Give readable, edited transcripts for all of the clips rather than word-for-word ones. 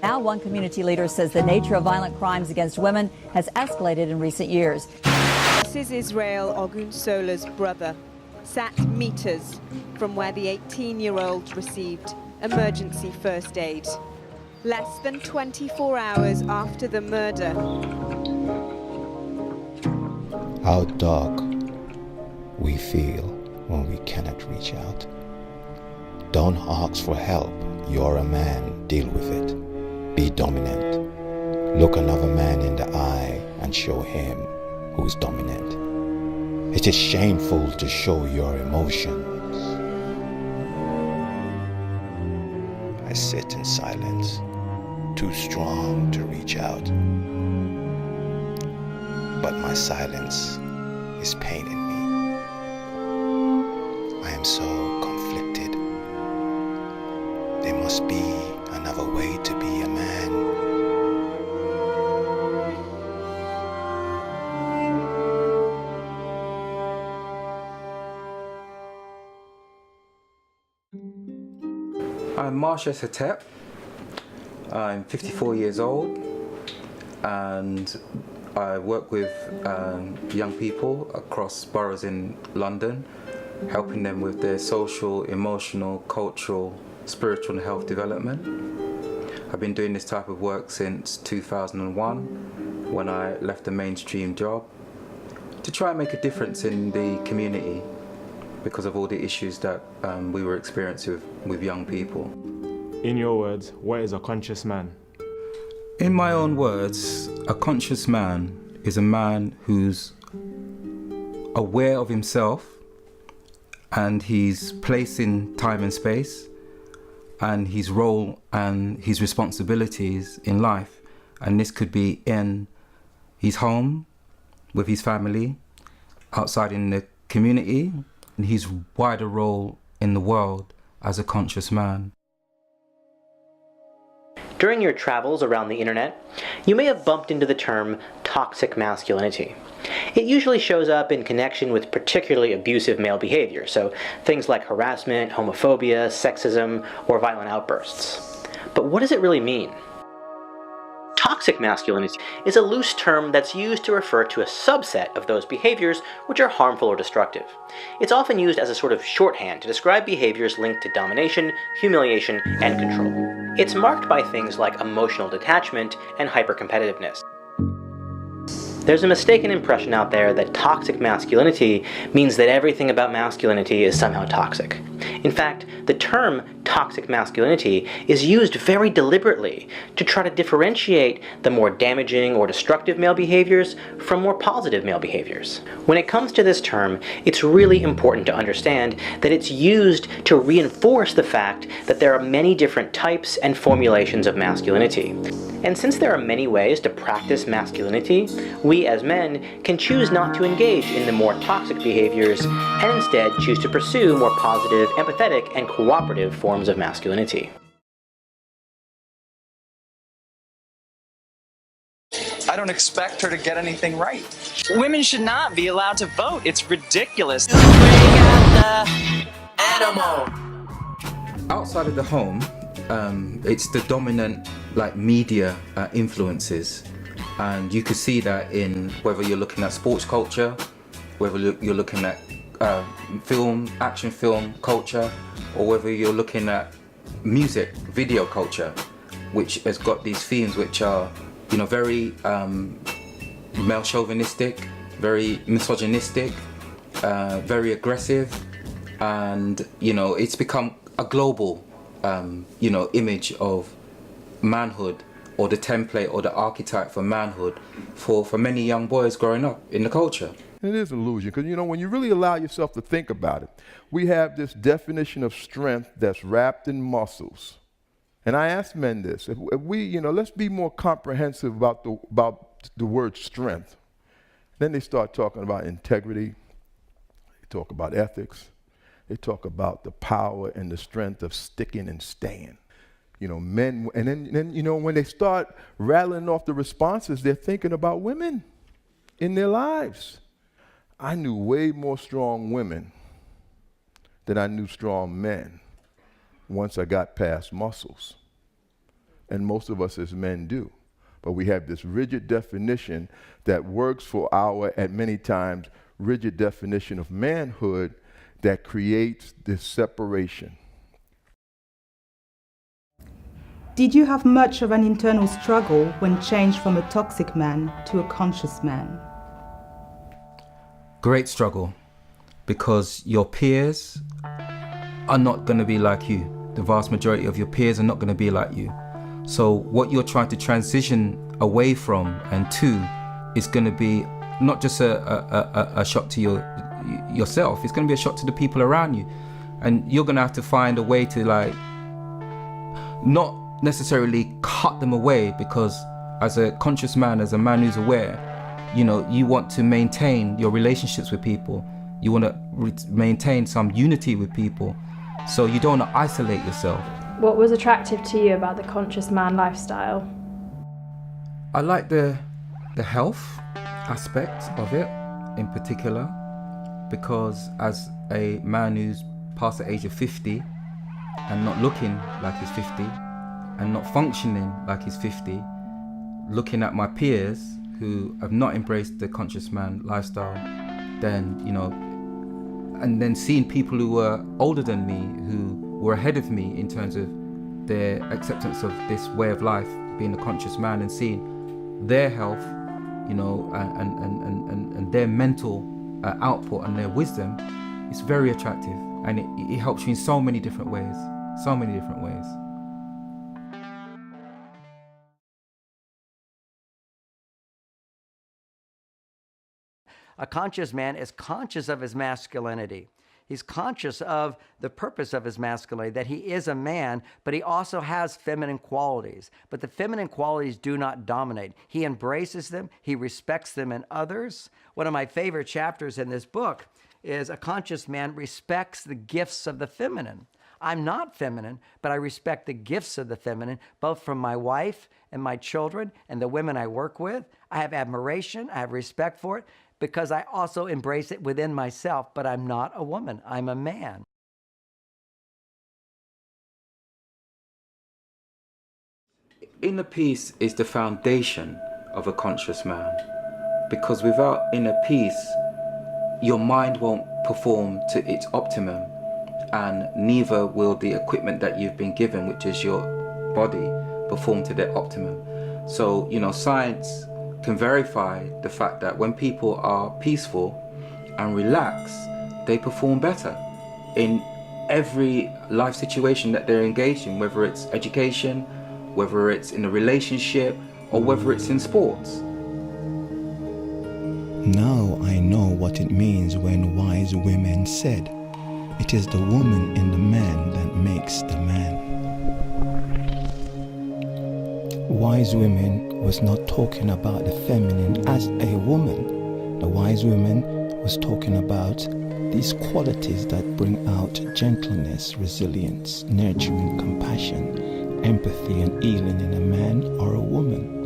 Now, one community leader says the nature of violent crimes against women has escalated in recent years. This is Israel Ogunsola's brother, sat meters from where the 18-year-old received emergency first aid. Less than 24 hours after the murder. How dark we feel when we cannot reach out. Don't ask for help. You're a man. Deal with it. Be dominant. Look another man in the eye and show him who's dominant. It is shameful to show your emotions. I sit in silence, too strong to reach out. But my silence is paining me. I am so conflicted. There must be another way to be a man. I'm Marsha Satep. I'm 54 years old and I work with young people across boroughs in London, helping them with their social, emotional, cultural, spiritual and health development. I've been doing this type of work since 2001 when I left a mainstream job to try and make a difference in the community because of all the issues that we were experiencing with young people. In your words, what is a conscious man? In my own words, a conscious man is a man who's aware of himself and his place in time and space and his role and his responsibilities in life. And this could be in his home, with his family, outside in the community, and his wider role in the world as a conscious man. During your travels around the internet, you may have bumped into the term toxic masculinity. It usually shows up in connection with particularly abusive male behavior, so things like harassment, homophobia, sexism, or violent outbursts. But what does it really mean? Toxic masculinity is a loose term that's used to refer to a subset of those behaviors which are harmful or destructive. It's often used as a sort of shorthand to describe behaviors linked to domination, humiliation, and control. It's marked by things like emotional detachment and hypercompetitiveness. There's a mistaken impression out there that toxic masculinity means that everything about masculinity is somehow toxic. In fact, the term toxic masculinity is used very deliberately to try to differentiate the more damaging or destructive male behaviors from more positive male behaviors. When it comes to this term, it's really important to understand that it's used to reinforce the fact that there are many different types and formulations of masculinity. And since there are many ways to practice masculinity, we as men can choose not to engage in the more toxic behaviors and instead choose to pursue more positive, empathetic, and cooperative forms of masculinity. I don't expect her to get anything right. Women should not be allowed to vote. It's ridiculous. Outside of the home, it's the dominant media influences, and you could see that in whether you're looking at sports culture, whether you're looking at action film culture, or whether you're looking at music, video culture, which has got these themes which are, very male chauvinistic, very misogynistic, very aggressive, and it's become a global image of manhood, or the template or the archetype for manhood for many young boys growing up in the culture. It is an illusion, because when you really allow yourself to think about it, we have this definition of strength that's wrapped in muscles. And I ask men this: if we, let's be more comprehensive about the word strength. Then they start talking about integrity. They talk about ethics. They talk about the power and the strength of sticking and staying. Men, and then when they start rattling off the responses, they're thinking about women in their lives. I knew way more strong women than I knew strong men once I got past muscles. and most of us as men do. But we have this rigid definition that works for our, at many times, rigid definition of manhood that creates this separation. Did you have much of an internal struggle when changed from a toxic man to a conscious man? Great struggle, because your peers are not going to be like you. The vast majority of your peers are not going to be like you. So what you're trying to transition away from and to is going to be not just a shock to yourself, it's going to be a shock to the people around you. And you're going to have to find a way to, like, not necessarily cut them away, because as a conscious man, as a man who's aware, you know, you want to maintain your relationships with people. You want to maintain some unity with people. So you don't want to isolate yourself. What was attractive to you about the conscious man lifestyle? I like the health aspect of it in particular, because as a man who's past the age of 50 and not looking like he's 50 and not functioning like he's 50, looking at my peers who have not embraced the conscious man lifestyle, then, you know, and then seeing people who were older than me, who were ahead of me in terms of their acceptance of this way of life, being a conscious man, and seeing their health, you know, and their mental output and their wisdom, it's very attractive, and it helps you in so many different ways, so many different ways. A conscious man is conscious of his masculinity. He's conscious of the purpose of his masculinity, that he is a man, but he also has feminine qualities. But the feminine qualities do not dominate. He embraces them. He respects them in others. One of my favorite chapters in this book is a conscious man respects the gifts of the feminine. I'm not feminine, but I respect the gifts of the feminine, both from my wife and my children and the women I work with. I have admiration. I have respect for it, because I also embrace it within myself, but I'm not a woman, I'm a man. Inner peace is the foundation of a conscious man, because without inner peace, your mind won't perform to its optimum, and neither will the equipment that you've been given, which is your body, perform to their optimum. So, you know, science can verify the fact that when people are peaceful and relaxed, they perform better in every life situation that they're engaged in, whether it's education, whether it's in a relationship, or whether it's in sports. Now I know what it means when wise women said, "It is the woman in the man that makes the man." Wise women was not talking about the feminine as a woman. The wise woman was talking about these qualities that bring out gentleness, resilience, nurturing, compassion, empathy, and healing in a man or a woman.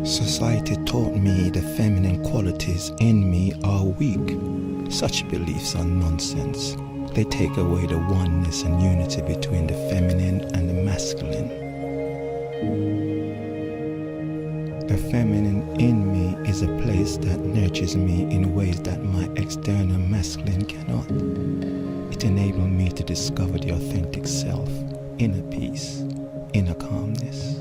Society taught me the feminine qualities in me are weak. Such beliefs are nonsense. They take away the oneness and unity between the feminine and the masculine. The feminine in me is a place that nurtures me in ways that my external masculine cannot. It enables me to discover the authentic self, inner peace, inner calmness.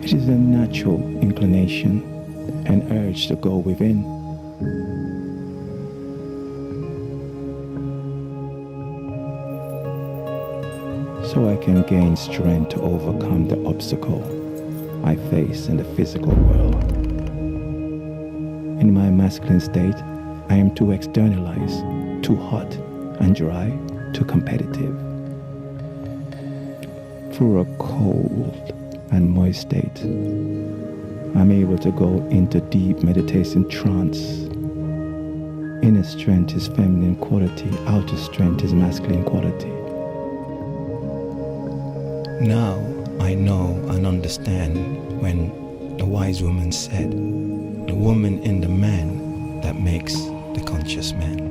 It is a natural inclination, an urge to go within. So I can gain strength to overcome the obstacle I face in the physical world. In my masculine state, I am too externalized, too hot and dry, too competitive. Through a cold and moist state, I'm able to go into deep meditation trance. Inner strength is feminine quality, outer strength is masculine quality. Now I know and understand when The wise woman said, the woman in the man that makes the conscious man.